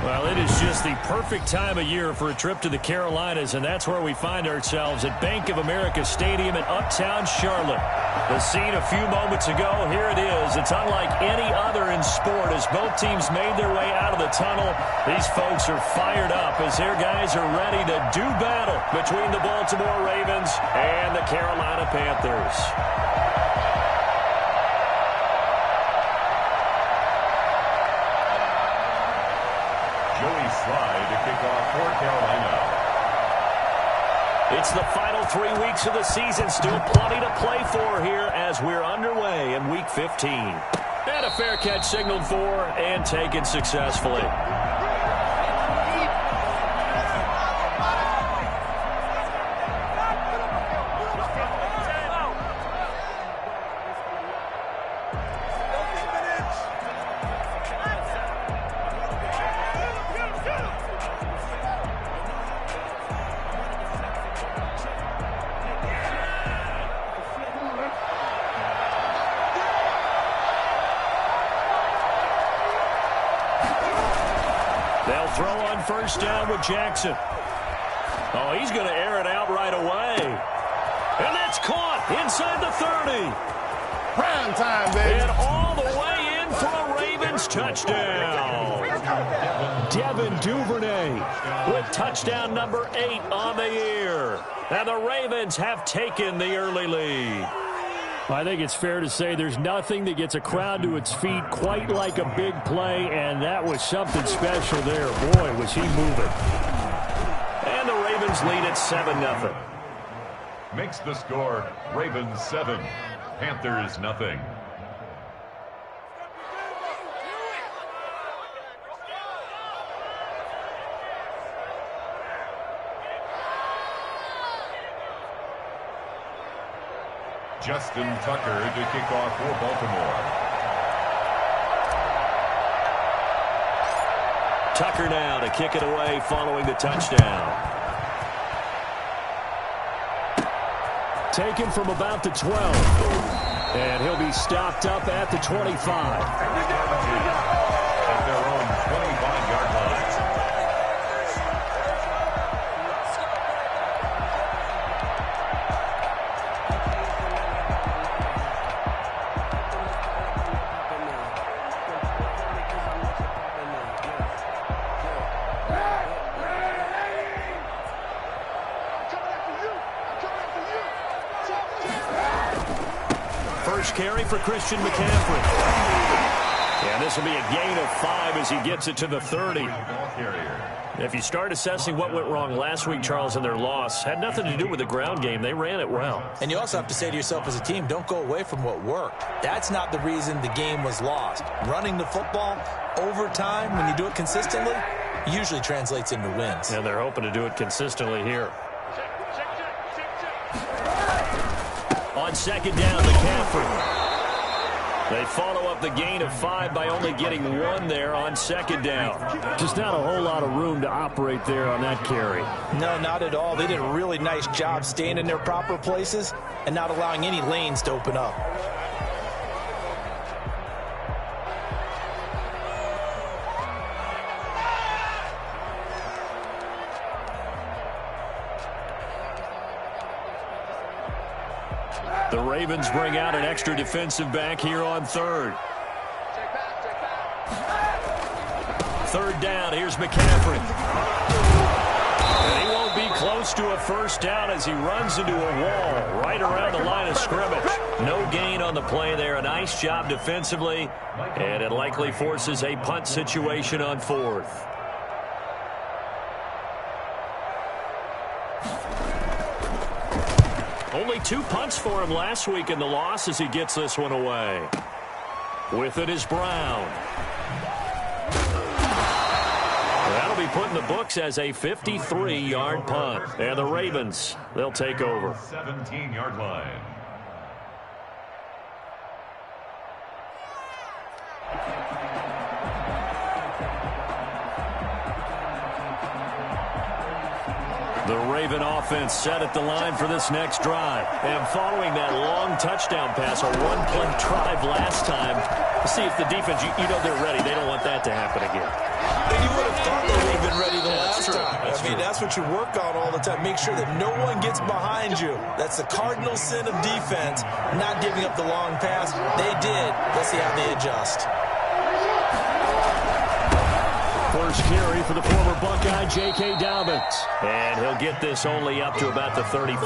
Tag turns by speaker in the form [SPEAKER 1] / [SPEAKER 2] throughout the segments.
[SPEAKER 1] Well, it is just the perfect time of year for a trip to the Carolinas, and that's where we find ourselves at Bank of America Stadium in Uptown Charlotte. The scene a few moments ago, here it is. It's unlike any other in sport as both teams made their way out of the tunnel. These folks are fired up as their guys are ready to do battle between the Baltimore Ravens and the Carolina Panthers.
[SPEAKER 2] Joey Slye to kick off for Carolina.
[SPEAKER 1] It's the final 3 weeks of the season. Still plenty to play for here as we're underway in Week 15. And a fair catch signaled for and taken successfully. They'll throw on first down with Jackson. Oh, he's going to air it out right away. And that's caught inside the 30.
[SPEAKER 3] Prime time, baby.
[SPEAKER 1] And all the way in for a Ravens touchdown. Devin Duvernay with touchdown number 8 on the year. And the Ravens have taken the early lead. I think it's fair to say there's nothing that gets a crowd to its feet quite like a big play, and that was something special there. Boy, was he moving. And the Ravens lead at 7-0.
[SPEAKER 2] Makes the score Ravens 7, Panthers nothing. Justin Tucker to kick off for Baltimore.
[SPEAKER 1] Tucker now to kick it away following the touchdown. Taken from about the 12. And he'll be stopped up at the 25.
[SPEAKER 2] At their own 25-yard line.
[SPEAKER 1] First carry for Christian McCaffrey. And this will be a gain of 5 as he gets it to the 30. If you start assessing what went wrong last week, Charles, in their loss, had nothing to do with the ground game. They ran it well.
[SPEAKER 4] And you also have to say to yourself as a team, don't go away from what worked. That's not the reason the game was lost. Running the football over time, when you do it consistently, usually translates into wins.
[SPEAKER 1] And they're hoping to do it consistently here. On second down, McCaffrey. They follow up the gain of 5 by only getting 1 there on second down. Just not a whole lot of room to operate there on that carry.
[SPEAKER 4] No, not at all. They did a really nice job staying in their proper places and not allowing any lanes to open up.
[SPEAKER 1] The Ravens bring out an extra defensive back here on third. Third down, here's McCaffrey. And he won't be close to a first down as he runs into a wall right around the line of scrimmage. No gain on the play there. A nice job defensively, and it likely forces a punt situation on fourth. Only 2 punts for him last week in the loss as he gets this one away. With it is Brown. That'll be put in the books as a 53-yard punt. And the Ravens, they'll take over.
[SPEAKER 2] 17-yard line.
[SPEAKER 1] The Raven offense set at the line for this next drive. And following that long touchdown pass, a one-play drive last time, to see if the defense, you know they're ready. They don't want that to happen again.
[SPEAKER 4] And you would have thought they would have been ready the last time. That's what you work on all the time. Make sure that no one gets behind you. That's the cardinal sin of defense, not giving up the long pass. They did. Let's see how they adjust.
[SPEAKER 1] First carry for the former Buckeye, J.K. Dobbins. And he'll get this only up to about the 35.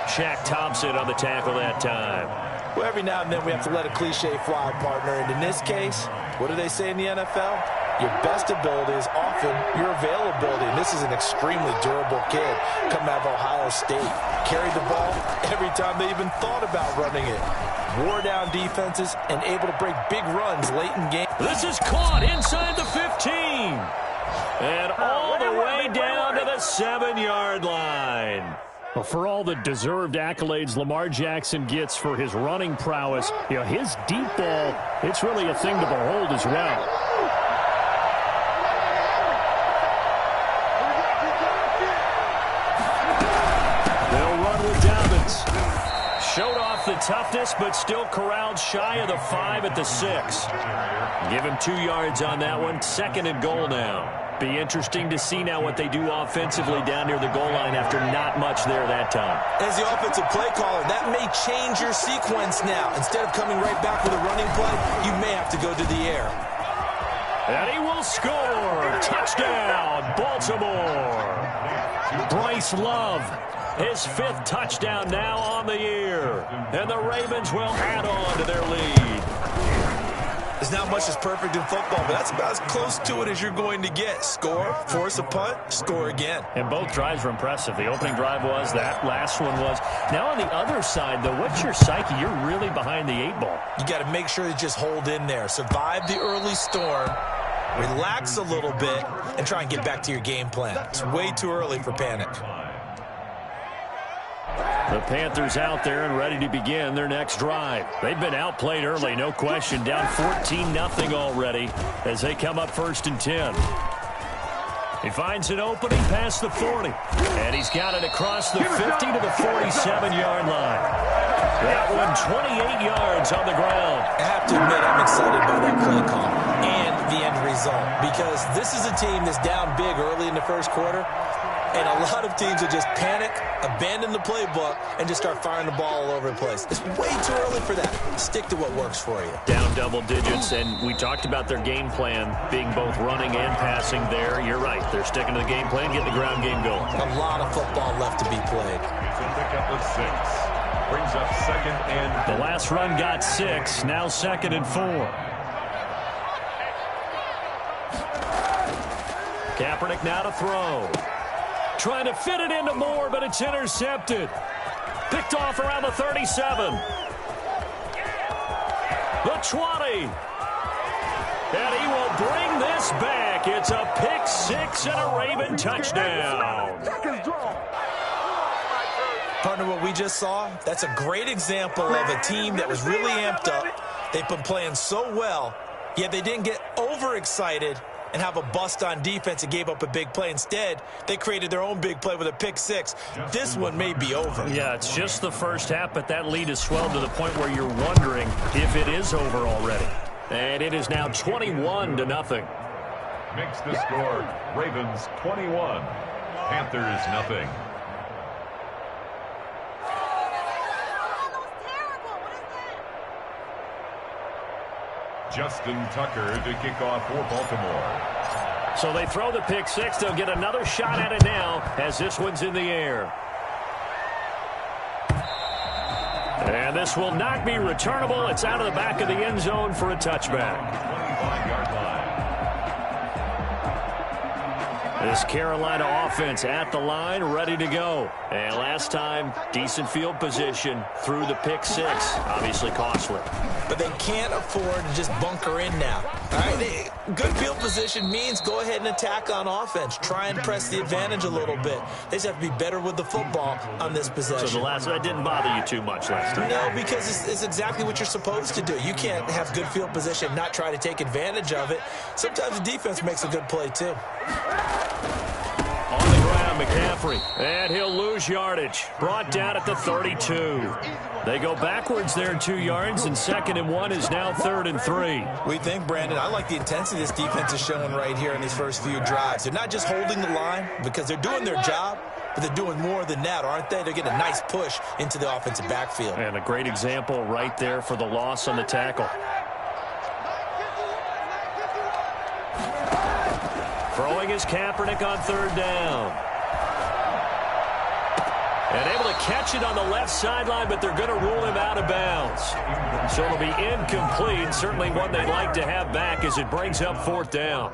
[SPEAKER 1] Shaq Thompson on the tackle that time.
[SPEAKER 4] Well, every now and then we have to let a cliche fly, partner. And in this case, what do they say in the NFL? Your best ability is often your availability. And this is an extremely durable kid coming out of Ohio State. Carried the ball every time they even thought about running it. Wore down defenses and able to break big runs late in game.
[SPEAKER 1] This is caught inside the 15. And all the way down to the 7-yard line. Well, for all the deserved accolades Lamar Jackson gets for his running prowess, his deep ball, it's really a thing to behold as well. They'll run with Dobbins. Showed off the toughness, but still corralled shy of the 5 at the 6. Give him 2 yards on that one. 2nd and goal now. Be interesting to see now what they do offensively down near the goal line after not much there that time.
[SPEAKER 4] As the offensive play caller, that may change your sequence now. Instead of coming right back with a running play, you may have to go to the air.
[SPEAKER 1] And he will score. Touchdown, Baltimore. Bryce Love, his 5th touchdown now on the year. And the Ravens will add on to their lead.
[SPEAKER 4] There's not much that's perfect in football, but that's about as close to it as you're going to get. Score, force a punt, score again.
[SPEAKER 1] And both drives were impressive. The opening drive was, that last one was. Now on the other side, though, what's your psyche? You're really behind the 8 ball.
[SPEAKER 4] You got to make sure to just hold in there. Survive the early storm, relax a little bit, and try and get back to your game plan. It's way too early for panic.
[SPEAKER 1] The Panthers out there and ready to begin their next drive. They've been outplayed early, no question. Down 14-0 already as they come up 1st and 10. He finds an opening past the 40. And he's got it across the 50 to the 47-yard line. That one 28 yards on the ground.
[SPEAKER 4] I have to admit I'm excited by that play call and the end result. Because this is a team that's down big early in the first quarter. And a lot of teams will just panic, abandon the playbook, and just start firing the ball all over the place. It's way too early for that. Stick to what works for you.
[SPEAKER 1] Down double digits, and we talked about their game plan being both running and passing there. You're right. They're sticking to the game plan, getting the ground game going.
[SPEAKER 4] A lot of football left to be played.
[SPEAKER 2] To pick up the 6. Brings up 2nd and...
[SPEAKER 1] The last run got 6. Now 2nd and 4. Kaepernick now to throw. Trying to fit it into Moore, but it's intercepted. Picked off around the 37. The 20. And he will bring this back. It's a pick 6 and a Raven touchdown.
[SPEAKER 4] Partner, what we just saw, that's a great example of a team that was really amped up. They've been playing so well, yet they didn't get overexcited and have a bust on defense and gave up a big play. Instead, they created their own big play with a pick 6. This one may be over.
[SPEAKER 1] Yeah, it's just the first half, but that lead has swelled to the point where you're wondering if it is over already. And it is now 21-0.
[SPEAKER 2] Makes the score. Ravens 21. Panthers nothing. Justin Tucker to kick off for Baltimore.
[SPEAKER 1] So they throw the pick 6. They'll get another shot at it now as this one's in the air. And this will not be returnable. It's out of the back of the end zone for a touchback.
[SPEAKER 2] 25-yard line.
[SPEAKER 1] This Carolina offense at the line, ready to go. And last time, decent field position through the pick 6. Obviously costly.
[SPEAKER 4] But they can't afford to just bunker in now. All right, good field position means go ahead and attack on offense. Try and press the advantage a little bit. They just have to be better with the football on this possession.
[SPEAKER 1] So the last that didn't bother you too much last time?
[SPEAKER 4] No, because it's exactly what you're supposed to do. You can't have good field position, not try to take advantage of it. Sometimes the defense makes a good play too.
[SPEAKER 1] On the ground, McCaffrey. And he'll lose yardage. Brought down at the 32. They go backwards there 2 yards, and 2nd and 1 is now 3rd and 3.
[SPEAKER 4] We think, Brandon, I like the intensity this defense is showing right here in these first few drives. They're not just holding the line because they're doing their job, but they're doing more than that, aren't they? They're getting a nice push into the offensive backfield.
[SPEAKER 1] And a great example right there for the loss on the tackle. Throwing is Kaepernick on 3rd down. And able to catch it on the left sideline, but they're going to rule him out of bounds. So it'll be incomplete. Certainly one they'd like to have back as it brings up 4th down.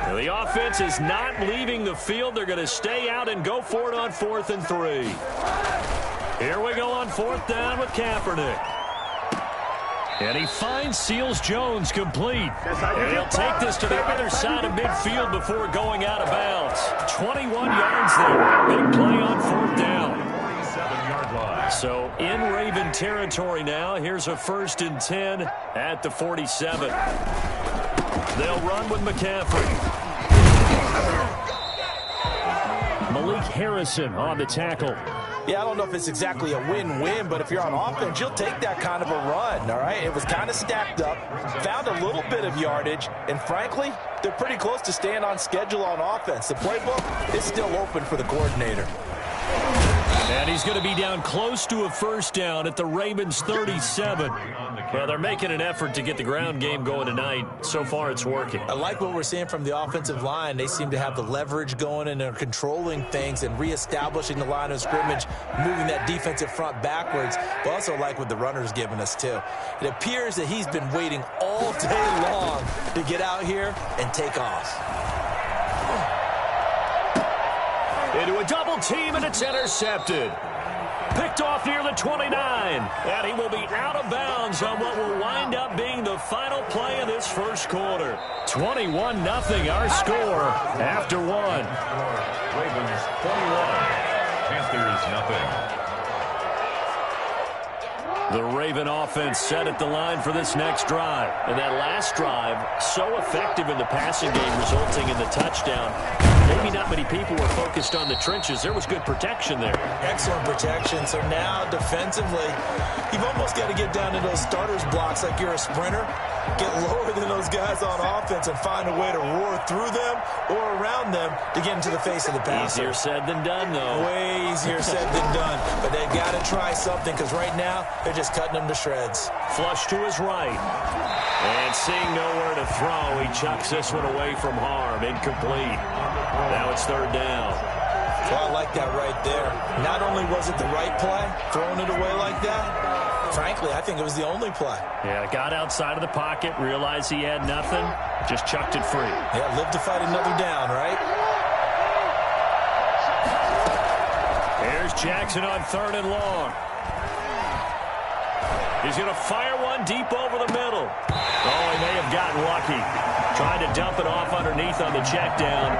[SPEAKER 1] The offense is not leaving the field. They're going to stay out and go for it on 4th and 3. Here we go on 4th down with Kaepernick. And he finds Seals-Jones complete. And he'll take this to the other side of midfield before going out of bounds. 21 yards there. Big play on 4th down.
[SPEAKER 2] 47-yard line.
[SPEAKER 1] So in Raven territory now. Here's a 1st and 10 at the 47. They'll run with McCaffrey. Malik Harrison on the tackle.
[SPEAKER 4] Yeah, I don't know if it's exactly a win-win, but if you're on offense, you'll take that kind of a run, all right? It was kind of stacked up, found a little bit of yardage, and frankly, they're pretty close to staying on schedule on offense. The playbook is still open for the coordinator.
[SPEAKER 1] And he's going to be down close to a 1st down at the Ravens 37. Well, they're making an effort to get the ground game going tonight. So far, it's working.
[SPEAKER 4] I like what we're seeing from the offensive line. They seem to have the leverage going, and they're controlling things and reestablishing the line of scrimmage, moving that defensive front backwards. But also like what the runner's giving us, too. It appears that he's been waiting all day long to get out here and take off.
[SPEAKER 1] Into a double team, and it's intercepted. Picked off near the 29. And he will be out of bounds on what will wind up being the final play of this first quarter. 21-0 our score after 1.
[SPEAKER 2] Ravens 21. Panthers 0.
[SPEAKER 1] The Raven offense set at the line for this next drive. And that last drive, so effective in the passing game, resulting in the touchdown. Maybe not many people were focused on the trenches. There was good protection there.
[SPEAKER 4] Excellent protection. So now, defensively, you've almost got to get down to those starters blocks like you're a sprinter. Get lower than those guys on offense and find a way to roar through them or around them to get into the face of the passer.
[SPEAKER 1] Easier said than done, though.
[SPEAKER 4] Way easier said than done. But they've got to try something because right now, they're just cutting them to shreds.
[SPEAKER 1] Flush to his right. And seeing nowhere to throw, he chucks this one away from harm. Incomplete. Now it's 3rd down.
[SPEAKER 4] Well, I like that right there. Not only was it the right play, throwing it away like that, frankly, I think it was the only play.
[SPEAKER 1] Yeah, got outside of the pocket, realized he had nothing, just chucked it free.
[SPEAKER 4] Yeah, live to fight another down, right?
[SPEAKER 1] Here's Jackson on 3rd and long. He's going to fire one deep over the middle. Oh, he may have gotten lucky. Tried to dump it off underneath on the check down.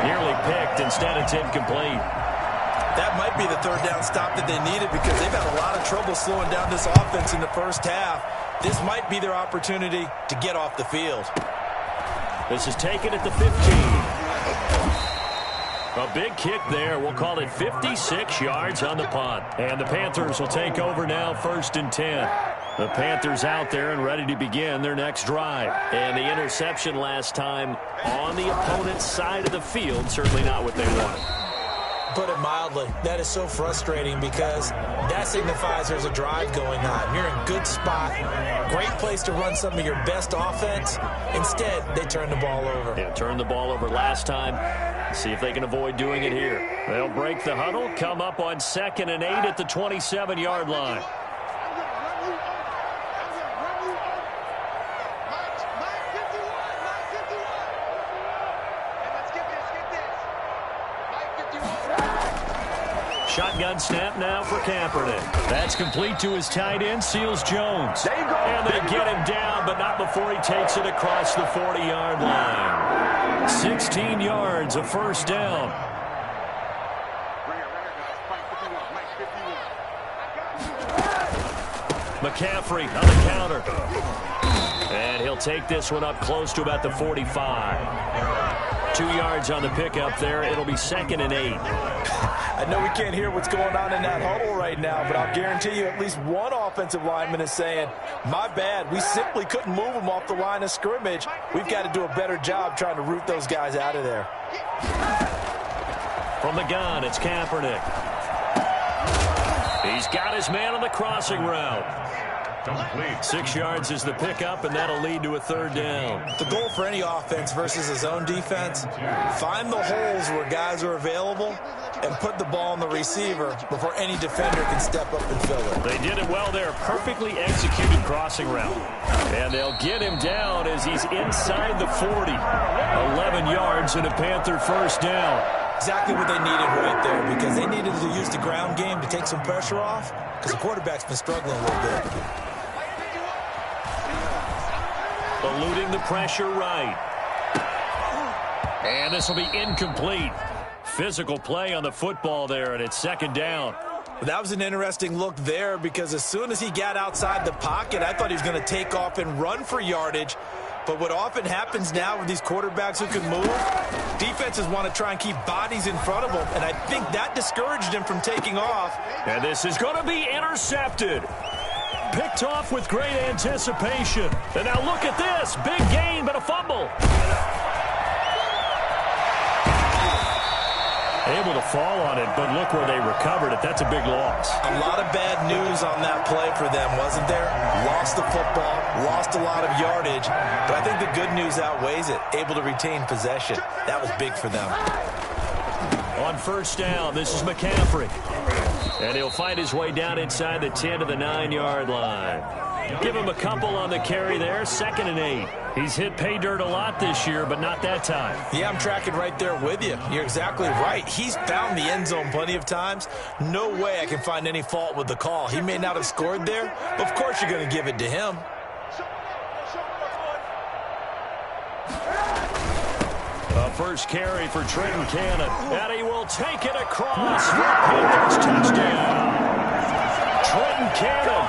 [SPEAKER 1] Nearly picked. Instead, it's incomplete.
[SPEAKER 4] That might be the 3rd down stop that they needed because they've had a lot of trouble slowing down this offense in the first half. This might be their opportunity to get off the field.
[SPEAKER 1] This is taken at the 15. A big kick there. We'll call it 56 yards on the punt. And the Panthers will take over now, 1st and 10. The Panthers out there and ready to begin their next drive. And the interception last time on the opponent's side of the field, certainly not what they wanted.
[SPEAKER 4] Put it mildly, that is so frustrating because that signifies there's a drive going on. You're in good spot, great place to run some of your best offense. Instead, they turn the ball over.
[SPEAKER 1] Yeah, turned the ball over last time. See if they can avoid doing it here. They'll break the huddle, come up on 2nd and 8 at the 27-yard line. shotgun snap now for Kaepernick. That's complete to his tight end, Seals Jones. And they get him down, but not before he takes it across the 40-yard line. 16 yards, a first down. McCaffrey on the counter. And he'll take this one up close to about the 45. 2 yards on the pickup there. It'll be 2nd and 8.
[SPEAKER 4] I know we can't hear what's going on in that huddle right now, but I'll guarantee you at least one offensive lineman is saying, my bad, we simply couldn't move them off the line of scrimmage. We've got to do a better job trying to root those guys out of there.
[SPEAKER 1] From the gun, it's Kaepernick. He's got his man on the crossing route. 6 yards is the pickup, and that'll lead to a 3rd down.
[SPEAKER 4] The goal for any offense versus a zone defense, find the holes where guys are available and put the ball on the receiver before any defender can step up and fill it.
[SPEAKER 1] They did it well there. Perfectly executed crossing route. And they'll get him down as he's inside the 40. 11 yards and a Panther first down.
[SPEAKER 4] Exactly what they needed right there, because they needed to use the ground game to take some pressure off, because the quarterback's been struggling a little bit.
[SPEAKER 1] Eluding the pressure right. And this will be incomplete. Physical play on the football there, and it's 2nd down.
[SPEAKER 4] That was an interesting look there, because as soon as he got outside the pocket, I thought he was going to take off and run for yardage. But what often happens now with these quarterbacks who can move, defenses want to try and keep bodies in front of them, and I think that discouraged him from taking off.
[SPEAKER 1] And this is going to be intercepted. Picked off with great anticipation. And now look at this. Big gain, but a fumble. Able to fall on it, but look where they recovered it. That's a big loss.
[SPEAKER 4] A lot of bad news on that play for them, wasn't there? Lost the football, lost a lot of yardage, but I think the good news outweighs it. Able to retain possession. That was big for them.
[SPEAKER 1] On first down, this is McCaffrey. And he'll find his way down inside the 10 to the 9-yard line. Give him a couple on the carry there, 2nd and 8. He's hit pay dirt a lot this year, but not that time.
[SPEAKER 4] Yeah, I'm tracking right there with you. You're exactly right. He's found the end zone plenty of times. No way I can find any fault with the call. He may not have scored there, but of course you're going to give it to him.
[SPEAKER 1] A first carry for Trenton Cannon. And he will take it across for a Panthers touchdown. Trenton Cannon,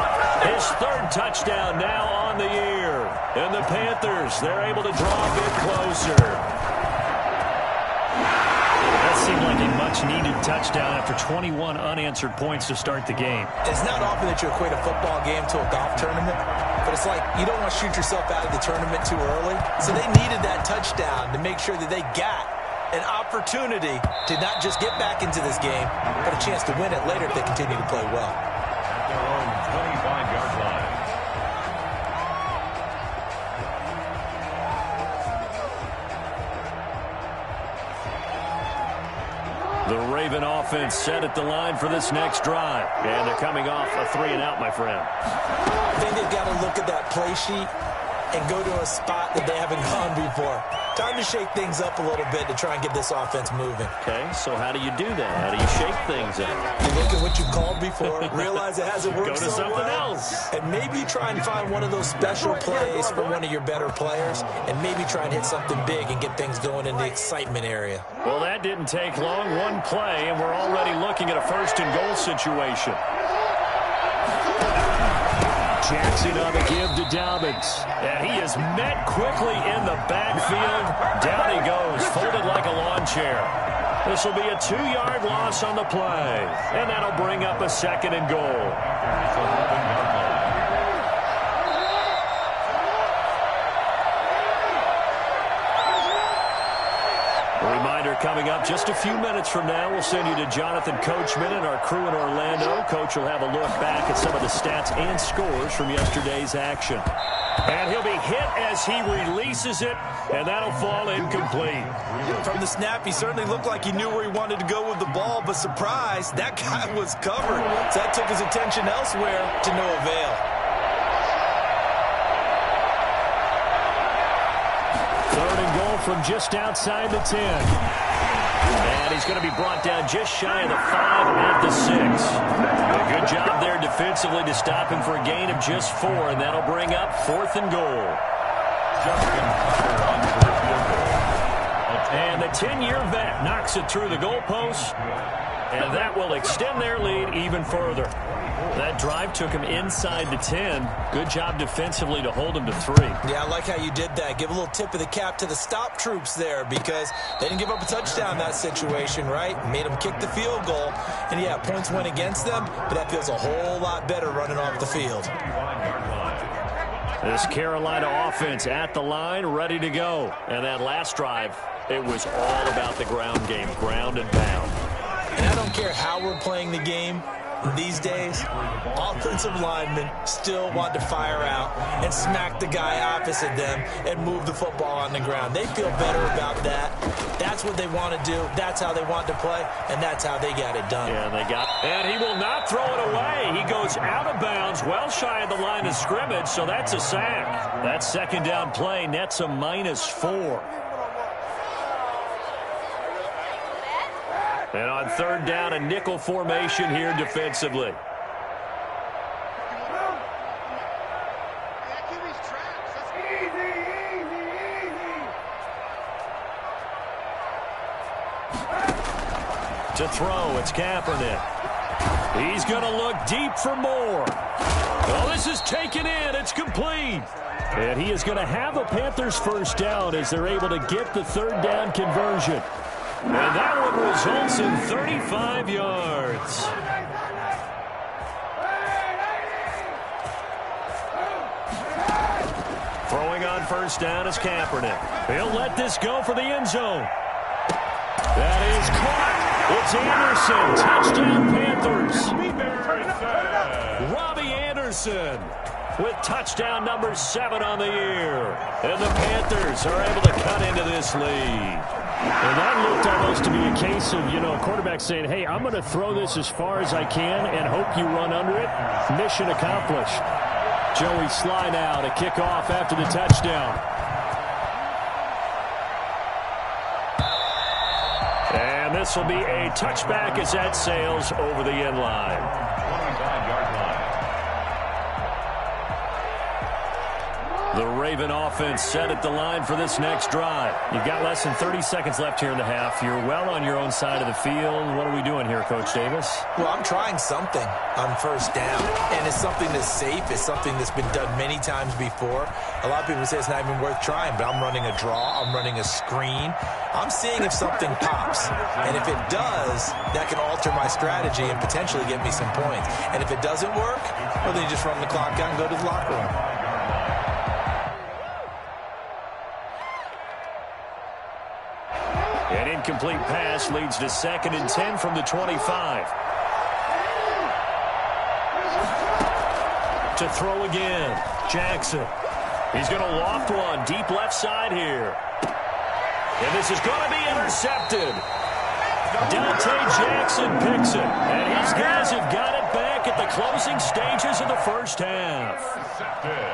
[SPEAKER 1] his 3rd touchdown now on the year. And the Panthers, they're able to draw a bit closer. That seemed like a much-needed touchdown after 21 unanswered points to start the game.
[SPEAKER 4] It's not often that you equate a football game to a golf tournament, but it's like you don't want to shoot yourself out of the tournament too early. So they needed that touchdown to make sure that they got an opportunity to not just get back into this game, but a chance to win it later if they continue to play well.
[SPEAKER 2] At their own 25-yard line.
[SPEAKER 1] The Raven offense set at the line for this next drive. And they're coming off a 3-and-out, my friend.
[SPEAKER 4] I think they've got to look at that play sheet and go to a spot that they haven't gone before. Time to shake things up a little bit to try and get this offense moving.
[SPEAKER 1] Okay, so how do you do that? How do you shake things up?
[SPEAKER 4] You look at what you called before, realize it hasn't worked
[SPEAKER 1] Go to
[SPEAKER 4] so
[SPEAKER 1] something
[SPEAKER 4] well,
[SPEAKER 1] else.
[SPEAKER 4] and maybe try and find one of those special plays from one of your better players, and maybe try and hit something big and get things going in the excitement area.
[SPEAKER 1] Well, that didn't take long. One play, and we're already looking at a 1st-and-goal situation. Jackson on the give to Dobbins. And he is met quickly in the backfield. Down he goes, folded like a lawn chair. This will be a 2-yard loss on the play. And that'll bring up a 2nd and goal. A reminder coming up just a few minutes from now, we'll send you to Jonathan Coachman and our crew in Orlando. Coach will have a look back at some of the stats and scores from yesterday's action. And he'll be hit as he releases it, and that'll fall incomplete.
[SPEAKER 4] From the snap, he certainly looked like he knew where he wanted to go with the ball, but surprise, that guy was covered. So that took his attention elsewhere to no avail.
[SPEAKER 1] Third and goal from just outside the 10. And he's going to be brought down just shy of the 5 at the 6. A good job there defensively to stop him for a gain of just 4, and that'll bring up 4th and goal.
[SPEAKER 2] Justin Tucker on for a field goal.
[SPEAKER 1] And the 10-year vet knocks it through the goalpost, and that will extend their lead even further. That drive took him inside the 10. Good job defensively to hold him to 3.
[SPEAKER 4] Yeah, I like how you did that. Give a little tip of the cap to the stop troops there because they didn't give up a touchdown in that situation, right? Made them kick the field goal. And, yeah, points went against them, but that feels a whole lot better running off the field.
[SPEAKER 1] This Carolina offense at the line, ready to go. And that last drive, it was all about the ground game, ground and pound.
[SPEAKER 4] And I don't care how we're playing the game these days, offensive linemen still want to fire out and smack the guy opposite them and move the football on the ground. They feel better about that. That's what they want to do. That's how they want to play, and that's how they got it done.
[SPEAKER 1] Yeah, and he will not throw it away. He goes out of bounds, well shy of the line of scrimmage, so that's a sack. That second down play nets a -4. And on 3rd down, a nickel formation here defensively. To throw, it's Kaepernick. He's going to look deep for more. Oh, this is taken in. It's complete. And he is going to have a Panthers first down as they're able to get the 3rd down conversion. And that one results in 35 yards. Throwing on first down is Kaepernick. He'll let this go for the end zone. That is caught. It's Anderson. Touchdown Panthers. Robbie Anderson with touchdown number 7 on the year. And the Panthers are able to cut into this lead.
[SPEAKER 5] And that looked almost to be a case of, a quarterback saying, hey, I'm going to throw this as far as I can and hope you run under it. Mission accomplished. Joey Slye now to kick off after the touchdown.
[SPEAKER 1] And this will be a touchback as that sails over the end line.
[SPEAKER 2] 25-yard line.
[SPEAKER 1] The Raven offense set at the line for this next drive. You've got less than 30 seconds left here in the half. You're well on your own side of the field. What are we doing here, Coach Davis?
[SPEAKER 4] Well, I'm trying something on first down, and it's something that's safe. It's something that's been done many times before. A lot of people say it's not even worth trying, but I'm running a draw. I'm running a screen. I'm seeing if something pops, and if it does, that can alter my strategy and potentially get me some points. And if it doesn't work, well, then you just run the clock out and go to the locker room.
[SPEAKER 1] An incomplete pass leads to 2nd and 10 from the 25. To throw again, Jackson. He's going to loft one deep left side here. And this is going to be intercepted. Dante Jackson picks it. And his guys have got it back at the closing stages of the first half.
[SPEAKER 2] Intercepted.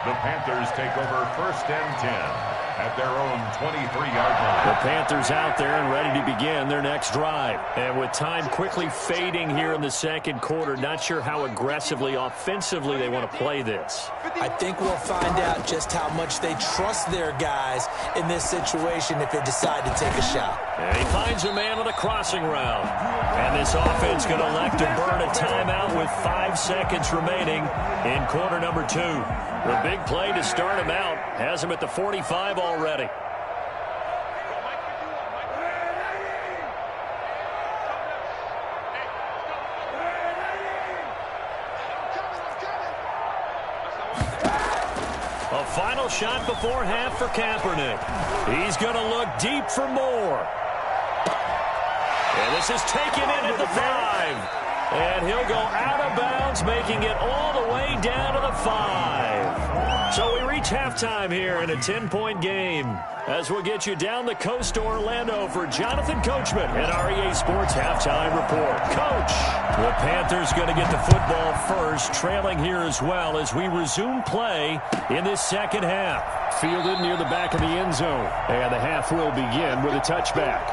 [SPEAKER 2] The Panthers take over 1st and 10. At their own 23-yard line.
[SPEAKER 1] The Panthers out there and ready to begin their next drive. And with time quickly fading here in the second quarter, not sure how aggressively, offensively they want to play this.
[SPEAKER 4] I think we'll find out just how much they trust their guys in this situation if they decide to take a shot.
[SPEAKER 1] And he finds a man with a crossing route. And this offense going to elect to burn a timeout with 5 seconds remaining in quarter number 2. The big play to start him out has him at the 45 already. A final shot before half for Kaepernick. He's going to look deep for more. And this is taken in at the 5. And he'll go out of bounds, making it all the way down to the 5. So we reach halftime here in a 10-point game. As we'll get you down the coast to Orlando for Jonathan Coachman and REA Sports Halftime Report. Coach, the Panthers going to get the football first, trailing here as well as we resume play in this second half.
[SPEAKER 5] Fielded near the back of the end zone. And the half will begin with a touchback.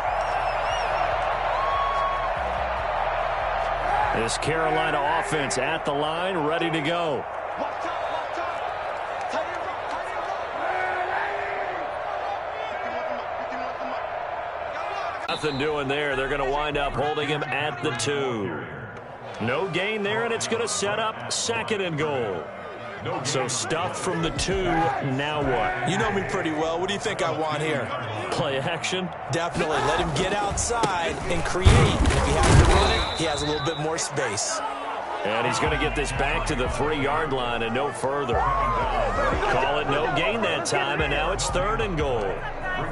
[SPEAKER 1] This Carolina offense at the line, ready to go. Nothing doing there. They're going to wind up holding him at the 2. No gain there, and it's going to set up 2nd and goal. So stuff from the 2. Now what?
[SPEAKER 4] You know me pretty well. What do you think I want here?
[SPEAKER 1] Play action?
[SPEAKER 4] Definitely. Let him get outside and create. If he has to run it, he has a little bit more space.
[SPEAKER 1] And he's going to get this back to the 3-yard line and no further. Call it no gain that time, and now it's 3rd and goal.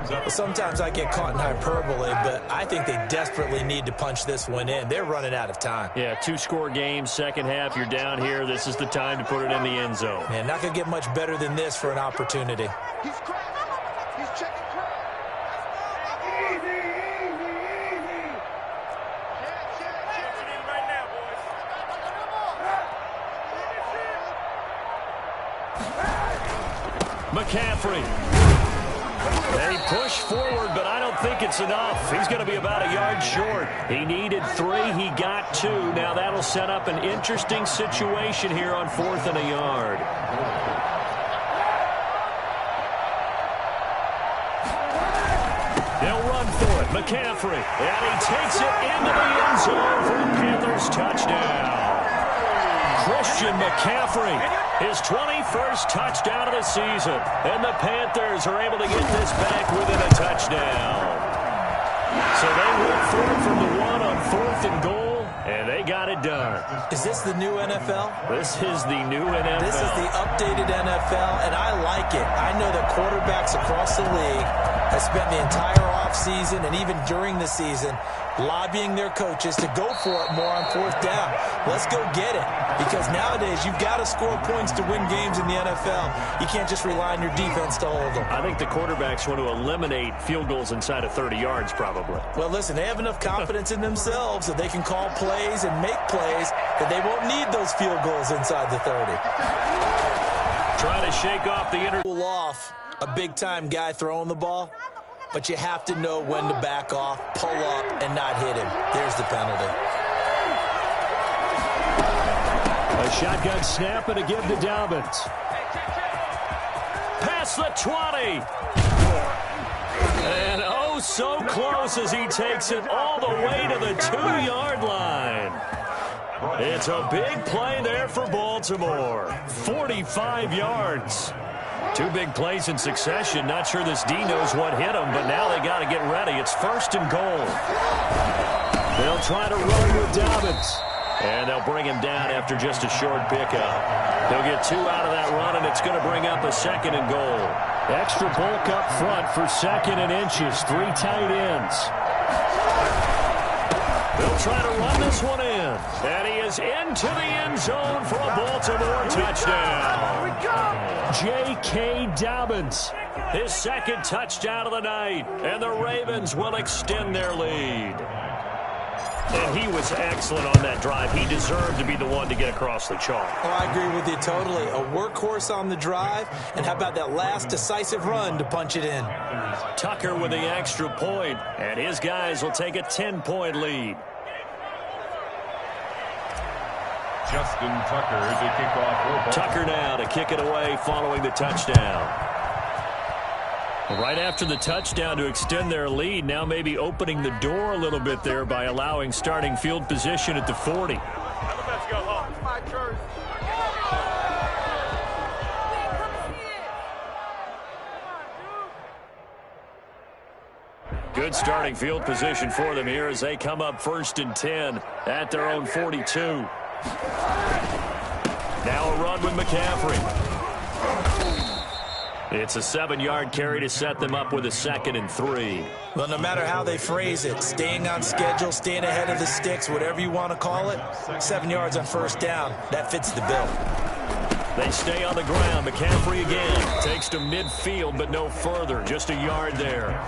[SPEAKER 4] Well, sometimes I get caught in hyperbole, but I think they desperately need to punch this one in. They're running out of time.
[SPEAKER 1] Yeah, 2-score game, second half, you're down here. This is the time to put it in the end zone.
[SPEAKER 4] Man, not going to get much better than this for an opportunity.
[SPEAKER 3] He's cracked. He's checking crack.
[SPEAKER 1] McCaffrey. They push forward, but I don't think it's enough. He's going to be about a yard short. He needed 3. He got 2. Now that'll set up an interesting situation here on 4th and a yard. They'll run for it. McCaffrey. And he takes it into the end zone for a Panthers touchdown. Christian McCaffrey, his 21st touchdown of the season. And the Panthers are able to get this back within a touchdown. So they went for it from the 1 on 4th and goal, and they got it done.
[SPEAKER 4] Is this the new NFL?
[SPEAKER 1] This is the new NFL.
[SPEAKER 4] This is the updated NFL, and I like it. I know that quarterbacks across the league have spent the entire offseason and even during the season lobbying their coaches to go for it more on 4th down. Let's go get it. Because nowadays, you've got to score points to win games in the NFL. You can't just rely on your defense to hold them.
[SPEAKER 1] I think the quarterbacks want to eliminate field goals inside of 30 yards, probably.
[SPEAKER 4] Well, listen, they have enough confidence in themselves that they can call plays and make plays that they won't need those field goals inside the 30.
[SPEAKER 1] Trying to shake off the
[SPEAKER 4] Pull off a big-time guy throwing the ball, but you have to know when to back off, pull up, and not hit him. There's the penalty.
[SPEAKER 5] A shotgun snap and a give to Dobbins.
[SPEAKER 1] Past the 20. And oh, so close as he takes it all the way to the 2-yard line. It's a big play there for Baltimore. 45 yards. 2 big plays in succession. Not sure this D knows what hit him, but now they got to get ready. It's 1st and goal. They'll try to run with Dobbins. And they'll bring him down after just a short pickup. They'll get 2 out of that run, and it's going to bring up a 2nd and goal.
[SPEAKER 5] Extra bulk up front for 2nd and inches. 3 tight ends.
[SPEAKER 1] They'll try to run this one in. And he is into the end zone for a Baltimore touchdown.
[SPEAKER 5] J.K. Dobbins.
[SPEAKER 1] His 2nd touchdown of the night. And the Ravens will extend their lead. And he was excellent on that drive. He deserved to be the one to get across the chalk.
[SPEAKER 4] Oh, I agree with you totally. A workhorse on the drive. And how about that last decisive run to punch it in?
[SPEAKER 1] Tucker with the extra point, and his guys will take a 10-point lead.
[SPEAKER 2] Justin Tucker to kick off.
[SPEAKER 1] Tucker now to kick it away following the touchdown. Right after the touchdown to extend their lead, now maybe opening the door a little bit there by allowing starting field position at the 40.
[SPEAKER 3] Let's go home. My church.
[SPEAKER 1] Good starting field position for them here as they come up 1st and 10 at their own 42. Now a run with McCaffrey. It's a 7-yard carry to set them up with a 2nd and 3.
[SPEAKER 4] Well, no matter how they phrase it, staying on schedule, staying ahead of the sticks, whatever you want to call it, 7 yards on 1st down, that fits the bill.
[SPEAKER 1] They stay on the ground. McCaffrey again takes to midfield, but no further. Just a yard there.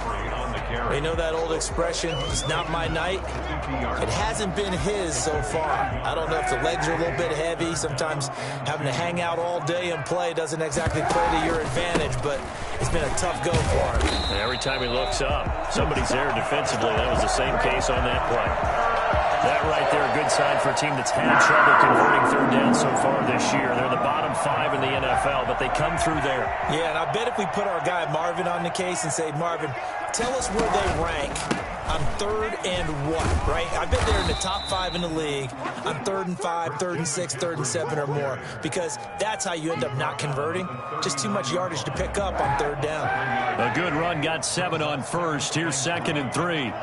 [SPEAKER 4] You know that old expression, it's not my night? It hasn't been his so far. I don't know if the legs are a little bit heavy. Sometimes having to hang out all day and play doesn't exactly play to your advantage, but it's been a tough go for him.
[SPEAKER 1] Every time he looks up, somebody's there defensively. That was the same case on that play. That right there, a good sign for a team that's had trouble converting third down so far this year. They're the bottom 5 in the NFL, but they come through there.
[SPEAKER 4] Yeah, and I bet if we put our guy Marvin on the case and say, Marvin, tell us where they rank on 3rd and what, right? I bet they're in the top 5 in the league on 3rd and 5, 3rd and 6, 3rd and 7 or more, because that's how you end up not converting. Just too much yardage to pick up on 3rd down.
[SPEAKER 1] A good run got 7 on 1st. Here's 2nd and 3.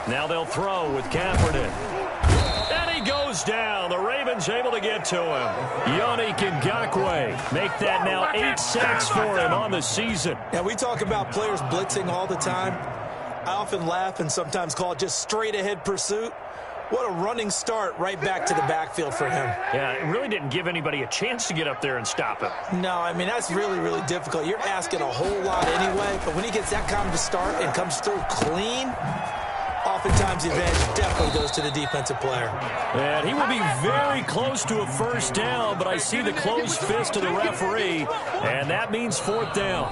[SPEAKER 1] Now they'll throw with Kaepernick. And he goes down. The Ravens able to get to him. Yannick Ngakoue make that now 8 sacks for him on the season.
[SPEAKER 4] Now, we talk about players blitzing all the time. I often laugh and sometimes call it just straight-ahead pursuit. What a running start right back to the backfield for him.
[SPEAKER 1] Yeah, it really didn't give anybody a chance to get up there and stop him.
[SPEAKER 4] No, I mean, that's really, really difficult. You're asking a whole lot anyway, but when he gets that kind of a start and comes through clean, oftentimes the advantage definitely goes to the defensive player.
[SPEAKER 1] And he will be very close to a 1st down, but I see the closed fist of the referee, and that means 4th down.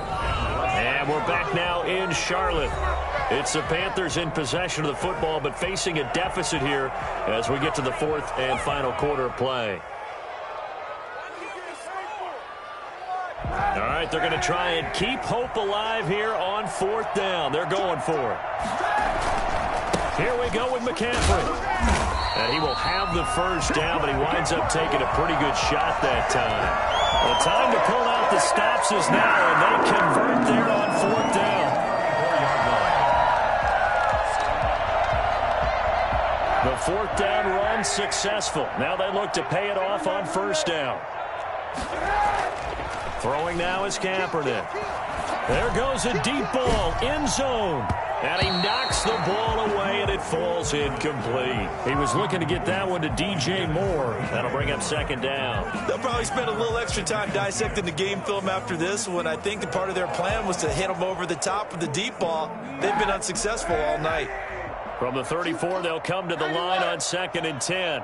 [SPEAKER 1] And we're back now in Charlotte. It's the Panthers in possession of the football, but facing a deficit here as we get to the 4th and final quarter of play. All right, they're going to try and keep hope alive here on 4th down. They're going for it. Here we go with McCaffrey. And he will have the 1st down, but he winds up taking a pretty good shot that time. The time to pull out the stops is now, and they convert there on 4th down. The 4th down run successful. Now they look to pay it off on 1st down. Throwing now is Kaepernick. There goes a deep ball, end zone. And he knocks the ball away, and it falls incomplete. He was looking to get that one to DJ Moore. That'll bring up 2nd down.
[SPEAKER 4] They'll probably spend a little extra time dissecting the game film after this one. I think part of their plan was to hit him over the top of the deep ball. They've been unsuccessful all night.
[SPEAKER 1] From the 34, they'll come to the line on 2nd and 10.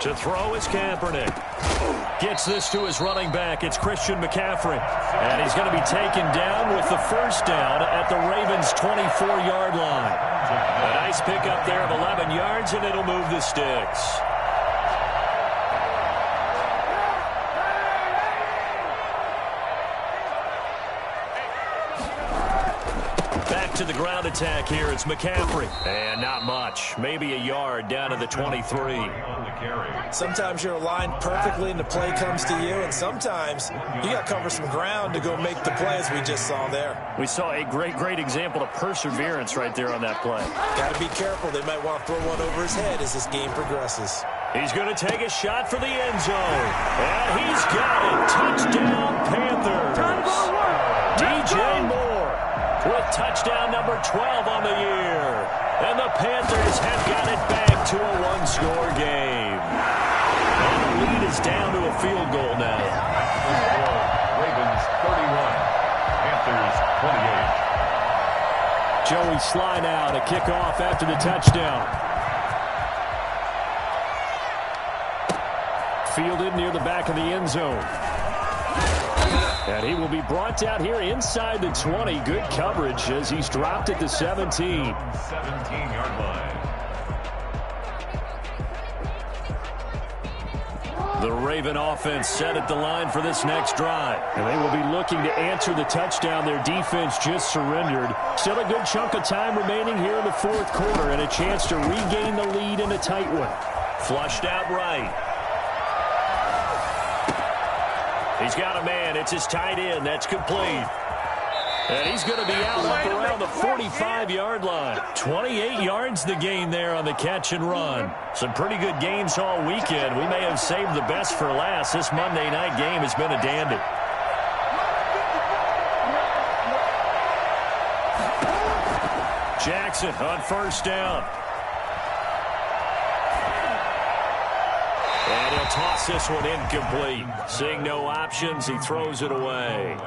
[SPEAKER 1] To throw is Kaepernick. Gets this to his running back. It's Christian McCaffrey. And he's going to be taken down with the 1st down at the Ravens' 24-yard line. A nice pickup there of 11 yards, and it'll move the sticks. To the ground attack here. It's McCaffrey. And not much. Maybe a yard down to the 23.
[SPEAKER 4] Sometimes you're aligned perfectly and the play comes to you, and sometimes you got to cover some ground to go make the play, as we just saw there.
[SPEAKER 1] We saw a great example of perseverance right there on that play.
[SPEAKER 4] Got to be careful. They might want to throw one over his head as this game progresses.
[SPEAKER 1] He's going to take a shot for the end zone. And he's got it. Touchdown, Panthers. DJ Moore with touchdown number 12 on the year. And the Panthers have got it back to a one-score game. And the lead is down to a field goal now.
[SPEAKER 2] Ravens 31, Panthers 28.
[SPEAKER 5] Joey slide out, a kickoff after the touchdown. Fielded near the back of the end zone. And he will be brought down here inside the 20. Good coverage as he's dropped at the 17.
[SPEAKER 2] 17-yard line.
[SPEAKER 1] The Raven offense set at the line for this next drive.
[SPEAKER 5] And they will be looking to answer the touchdown their defense just surrendered. Still a good chunk of time remaining here in the 4th quarter and a chance to regain the lead in a tight one.
[SPEAKER 1] Flushed out right. He's got a man. It's his tight end. That's complete. And he's going to be out up around the 45-yard line. 28 yards the gain there on the catch and run. Some pretty good games all weekend. We may have saved the best for last. This Monday night game has been a dandy. Jackson on 1st down. And he'll toss this one incomplete. Seeing no options, he throws it away.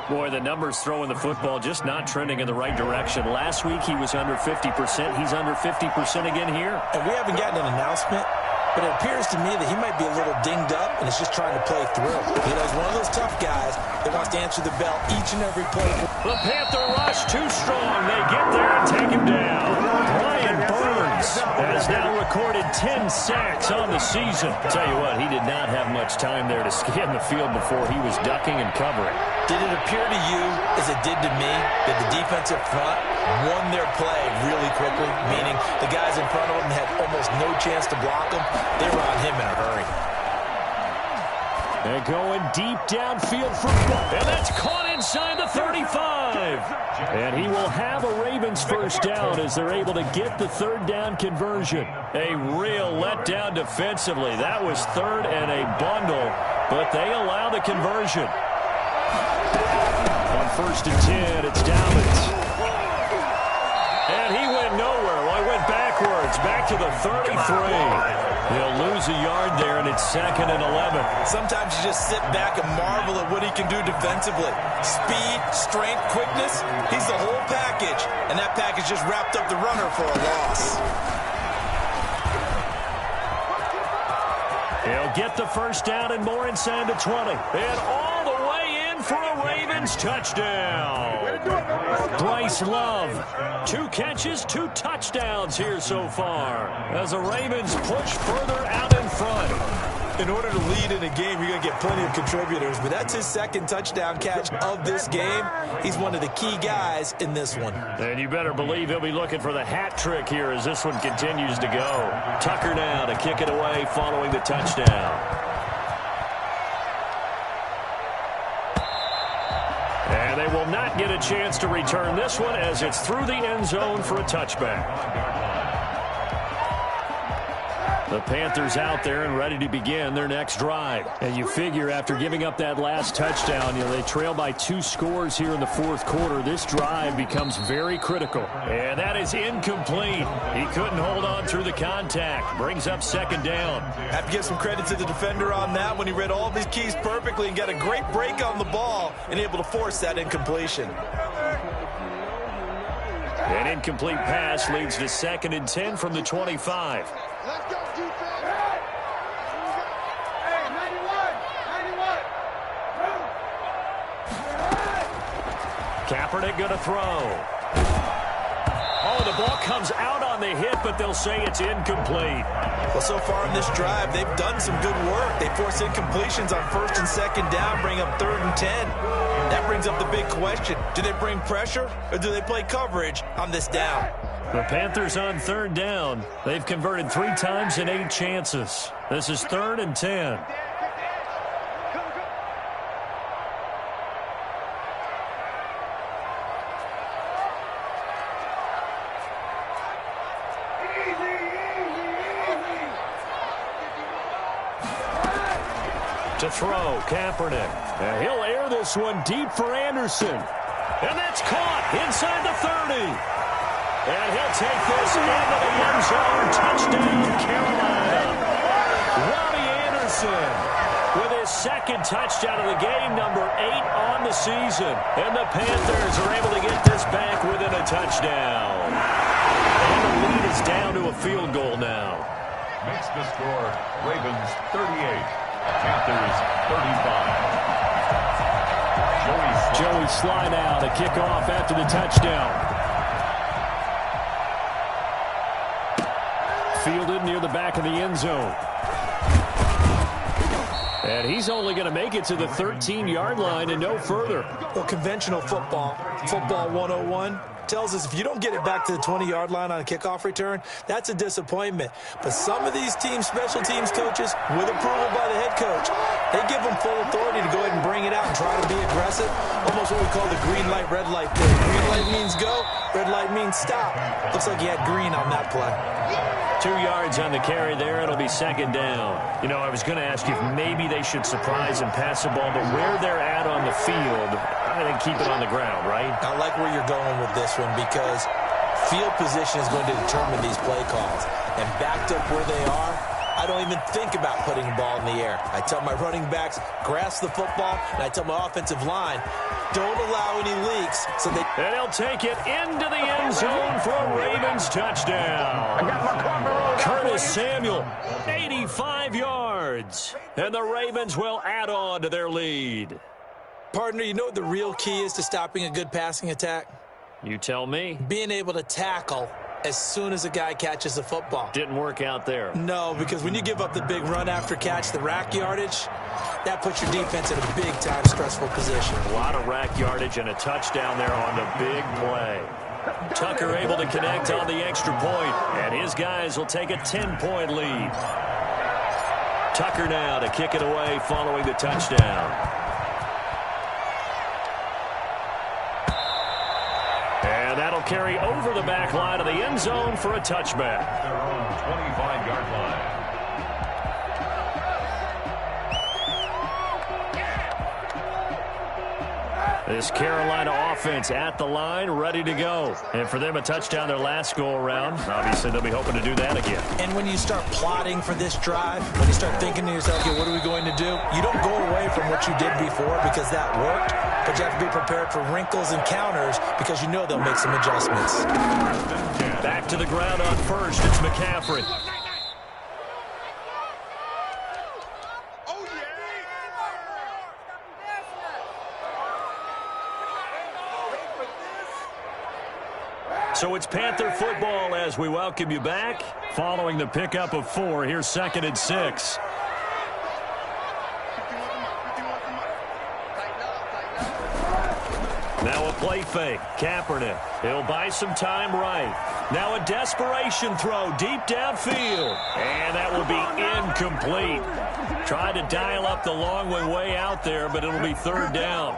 [SPEAKER 5] Boy, the numbers throwing the football just not trending in the right direction. Last week he was under 50%. He's under 50% again here.
[SPEAKER 4] And we haven't gotten an announcement, but it appears to me that he might be a little dinged up and is just trying to play through. You know, he's one of those tough guys that wants to answer the bell each and every play.
[SPEAKER 1] The Panther rush too strong. They get there and take him down. Brian Burns has now recorded 10 sacks on the season. Tell you what, he did not have much time there to scan the field before he was ducking and covering.
[SPEAKER 4] Did it appear to you, as it did to me, that the defensive front won their play really quickly, meaning the guys in front of them had almost no chance to block him? They were on him in a hurry.
[SPEAKER 5] They're going deep downfield for and that's caught inside the 35. And he will have a Ravens first down as they're able to get the third down conversion.
[SPEAKER 1] A real letdown defensively. That was third and a bundle, but they allow the conversion.
[SPEAKER 5] On 1st and 10, it's Dobbins.
[SPEAKER 1] And he went nowhere. Well, he went backwards, back to the 33. He'll lose a yard there, and it's 2nd and 11.
[SPEAKER 4] Sometimes you just sit back and marvel at what he can do defensively. Speed, strength, quickness, he's the whole package. And that package just wrapped up the runner for a loss.
[SPEAKER 1] He'll get the first down and more inside the 20. And all the way in for a Ravens touchdown. Bryce Love, 2 catches, 2 touchdowns here so far as the Ravens push further out in front.
[SPEAKER 4] In order to lead in a game, you're going to get plenty of contributors, but that's his 2nd touchdown catch of this game. He's one of the key guys in this one.
[SPEAKER 1] And you better believe he'll be looking for the hat trick here as this one continues to go. Tucker now to kick it away following the touchdown. And they will not get a chance to return this one as it's through the end zone for a touchback. The Panthers out there and ready to begin their next drive.
[SPEAKER 5] And you figure after giving up that last touchdown, they trail by 2 scores here in the 4th quarter. This drive becomes very critical.
[SPEAKER 1] And that is incomplete. He couldn't hold on through the contact. Brings up 2nd down.
[SPEAKER 4] Have to give some credit to the defender on that when he read all of his keys perfectly and got a great break on the ball and able to force that incompletion.
[SPEAKER 1] An incomplete pass leads to 2nd and 10 from the 25.
[SPEAKER 3] Let's go, defense.
[SPEAKER 1] Kaepernick going to throw. Oh, the ball comes out on the hit, but they'll say it's incomplete.
[SPEAKER 4] Well, so far in this drive, they've done some good work. They force incompletions on 1st and 2nd down, bring up 3rd and 10. That brings up the big question. Do they bring pressure, or do they play coverage on this down?
[SPEAKER 1] The Panthers on 3rd down. They've converted 3 times in 8 chances. This is 3rd and 10. To throw, Kaepernick. And he'll air this one deep for Anderson. And that's caught inside the 30. And he'll take this into the end zone. Touchdown, Carolina. Robbie Anderson with his 2nd touchdown of the game, number 8 on the season. And the Panthers are able to get this back within a touchdown. And the lead is down to a field goal now.
[SPEAKER 2] Makes the score Ravens 38. Panthers 35.
[SPEAKER 5] Joey slide out, a kickoff after the touchdown. Fielded near the back of the end zone. And he's only going to make it to the 13-yard line and no further.
[SPEAKER 4] Well, conventional football 101, tells us if you don't get it back to the 20-yard line on a kickoff return, that's a disappointment. But some of these teams, special teams coaches, with approval by the head coach, they give them full authority to go ahead and bring it out and try to be aggressive. Almost what we call the green light, red light thing. Green light means go, red light means stop. Looks like he had green on that play.
[SPEAKER 1] 2 yards on the carry there. It'll be 2nd down. You know, I was going to ask you if maybe they should surprise and pass the ball, but where they're at on the field, I think keep it on the ground, right?
[SPEAKER 4] I like where you're going with this one because field position is going to determine these play calls. And backed up where they are, I don't even think about putting the ball in the air. I tell my running backs, grasp the football, and I tell my offensive line, don't allow any leaks.
[SPEAKER 1] And he'll take it into the end zone for a Ravens touchdown. Curtis Samuel, 85 yards. And the Ravens will add on to their lead.
[SPEAKER 4] Partner, you know what the real key is to stopping a good passing attack?
[SPEAKER 1] You tell me.
[SPEAKER 4] Being able to tackle as soon as a guy catches the football.
[SPEAKER 1] Didn't work out there.
[SPEAKER 4] No, because when you give up the big run after catch, the rack yardage, that puts your defense in a big-time stressful position.
[SPEAKER 1] A lot of rack yardage and a touchdown there on the big play. Tucker able to connect on the extra point, and his guys will take a 10-point lead. Tucker now to kick it away following the touchdown. And that'll carry over the back line of the end zone for a touchback.
[SPEAKER 2] Their own 25-yard line.
[SPEAKER 1] This Carolina offense at the line, ready to go. And for them, a touchdown their last go-around. Obviously, they'll be hoping to do that again.
[SPEAKER 4] And when you start plotting for this drive, when you start thinking to yourself, okay, what are we going to do? You don't go away from what you did before because that worked, but you have to be prepared for wrinkles and counters because you know they'll make some adjustments.
[SPEAKER 1] Back to the ground on first. It's McCaffrey. So it's Panther football as we welcome you back. Following the pickup of 4, here's 2nd and 6. Now a play fake. Kaepernick. He'll buy some time right. Now a desperation throw deep downfield. And that will be incomplete. Tried to dial up the long one way out there, but it'll be 3rd down.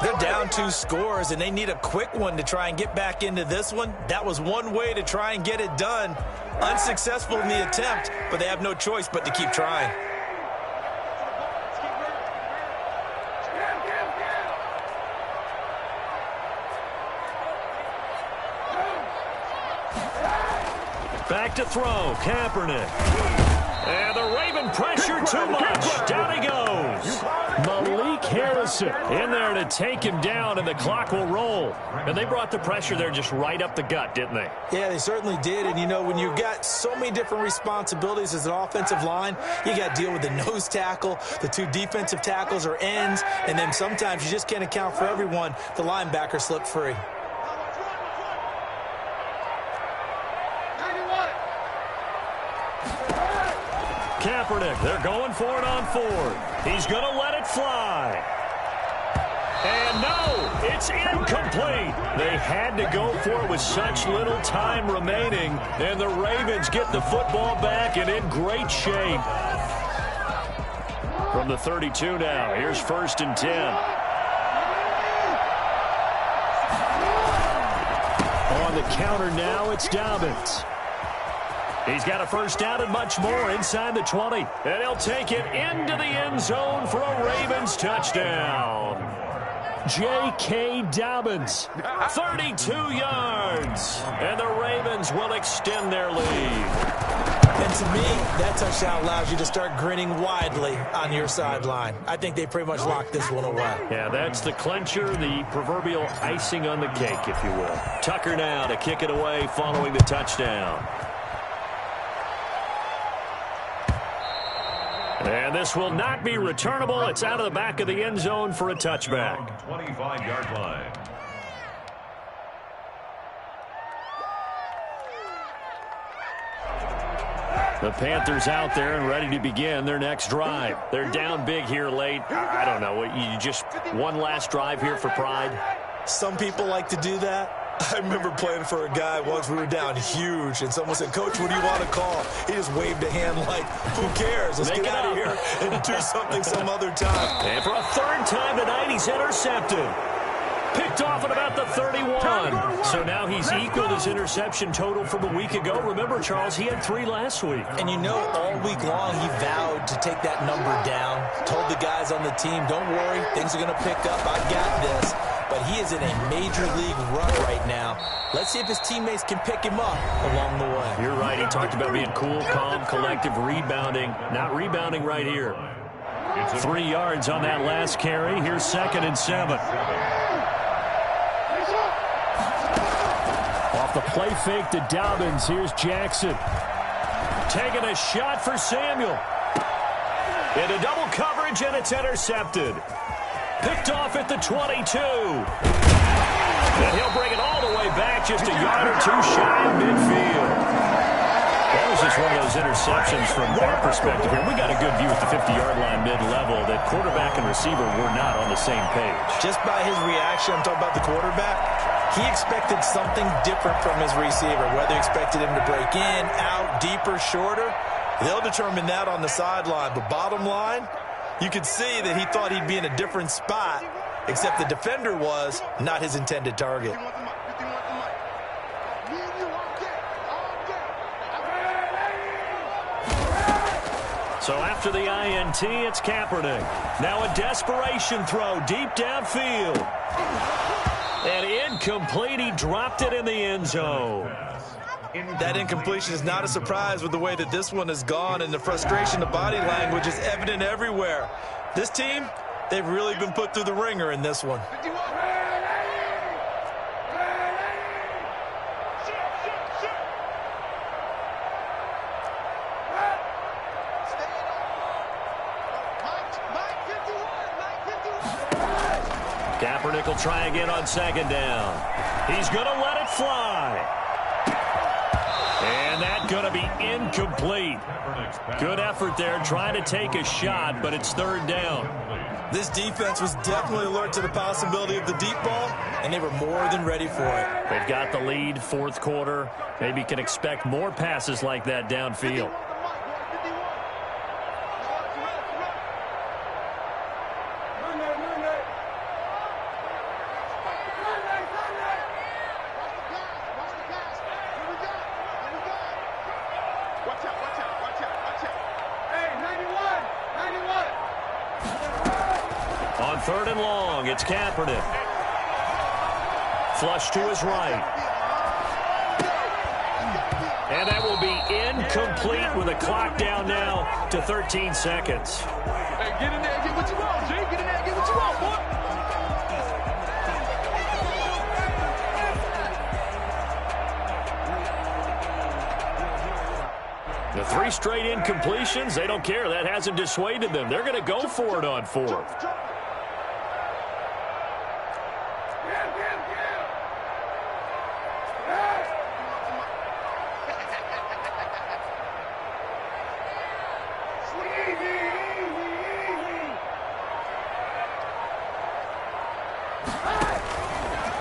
[SPEAKER 4] They're down 2 scores, and they need a quick one to try and get back into this one. That was one way to try and get it done. Unsuccessful in the attempt, but they have no choice but to keep trying.
[SPEAKER 1] Back to throw, Kaepernick. And the Raven pressure too much. Down he goes. Malik Harrison in there to take him down, and the clock will roll. And they brought the pressure there just right up the gut, didn't they?
[SPEAKER 4] Yeah, they certainly did. And, you know, when you've got so many different responsibilities as an offensive line, you got to deal with the nose tackle, the 2 defensive tackles or ends, and then sometimes you just can't account for everyone. The linebacker slipped free.
[SPEAKER 1] Kaepernick, they're going for it on 4th. He's going to let it fly. And no, it's incomplete. They had to go for it with such little time remaining, and the Ravens get the football back and in great shape. From the 32 now, here's 1st and 10. On the counter now, it's Dobbins. He's got a 1st down and much more inside the 20. And he'll take it into the end zone for a Ravens touchdown. J.K. Dobbins, 32 yards. And the Ravens will extend their lead.
[SPEAKER 4] And to me, that touchdown allows you to start grinning widely on your sideline. I think they pretty much locked this one away.
[SPEAKER 1] Yeah, that's the clincher, the proverbial icing on the cake, if you will. Tucker now to kick it away following the touchdown. And this will not be returnable. It's out of the back of the end zone for a touchback.
[SPEAKER 2] 25-yard line.
[SPEAKER 1] The Panthers out there and ready to begin their next drive. They're down big here late. I don't know. You just one last drive here for pride?
[SPEAKER 4] Some people like to do that. I remember playing for a guy once. We were down huge, and someone said, "Coach, what do you want to call?" He just waved a hand like, "Who cares? Let's get out of here and do something some other time."
[SPEAKER 1] And for a 3rd time tonight, he's intercepted. Picked off at about the 31. So now he's equaled his interception total from a week ago. Remember, Charles, he had 3 last week.
[SPEAKER 4] And you know, all week long, he vowed to take that number down. Told the guys on the team, don't worry, things are going to pick up. I've got this. but he is in a major league run right now. Let's see if his teammates can pick him up along the way.
[SPEAKER 1] You're right. He talked about being cool, calm, collective, rebounding. Not rebounding right here. 3 yards on that last carry. Here's 2nd and 7. Off the play fake to Dobbins. Here's Jackson. Taking a shot for Samuel. Into double coverage, and it's intercepted. Picked off at the 22. And he'll bring it all the way back, just a yard or two shy of midfield. That was just one of those interceptions from our perspective here. We got a good view at the 50-yard line mid-level that quarterback and receiver were not on the same page.
[SPEAKER 4] Just by his reaction, I'm talking about the quarterback, he expected something different from his receiver, whether he expected him to break in, out, deeper, shorter. They'll determine that on the sideline. But bottom line, you could see that he thought he'd be in a different spot, except the defender was not his intended target.
[SPEAKER 1] So after the INT, it's Kaepernick. Now a desperation throw deep downfield. And incomplete. He dropped it in the end zone.
[SPEAKER 4] That incompletion is not a surprise with the way that this one has gone, and the frustration, the body language is evident everywhere. This team, they've really been put through the ringer in this one.
[SPEAKER 1] Kaepernick will try again on 2nd down. He's going to let it fly. And that's going to be incomplete. Good effort there trying to take a shot, but it's 3rd down.
[SPEAKER 4] This defense was definitely alert to the possibility of the deep ball, and they were more than ready for it.
[SPEAKER 1] They've got the lead, 4th quarter. Maybe can expect more passes like that downfield. On 3rd and long, it's Kaepernick. Flush to his right. And that will be incomplete with a clock down now to 13 seconds.
[SPEAKER 3] Hey, get in there and get what you want, G. Get in there and get what you want, boy.
[SPEAKER 1] The 3 straight incompletions, they don't care. That hasn't dissuaded them. They're going to go for it on 4th.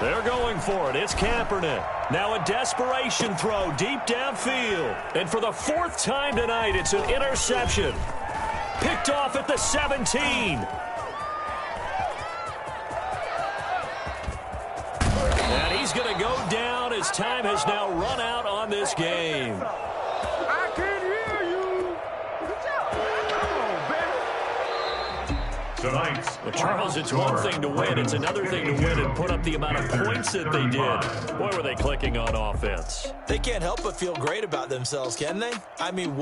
[SPEAKER 1] They're going for it. It's Kaepernick. Now a desperation throw deep downfield. And for the 4th time tonight, it's an interception. Picked off at the 17. And he's going to go down as time has now run out on this game.
[SPEAKER 3] I can hear you.
[SPEAKER 2] Tonight's
[SPEAKER 1] Well, Charles, it's one thing to win. It's another thing to win and put up the amount of points that they did. Boy, were they clicking on offense.
[SPEAKER 4] They can't help but feel great about themselves, can they? I mean, what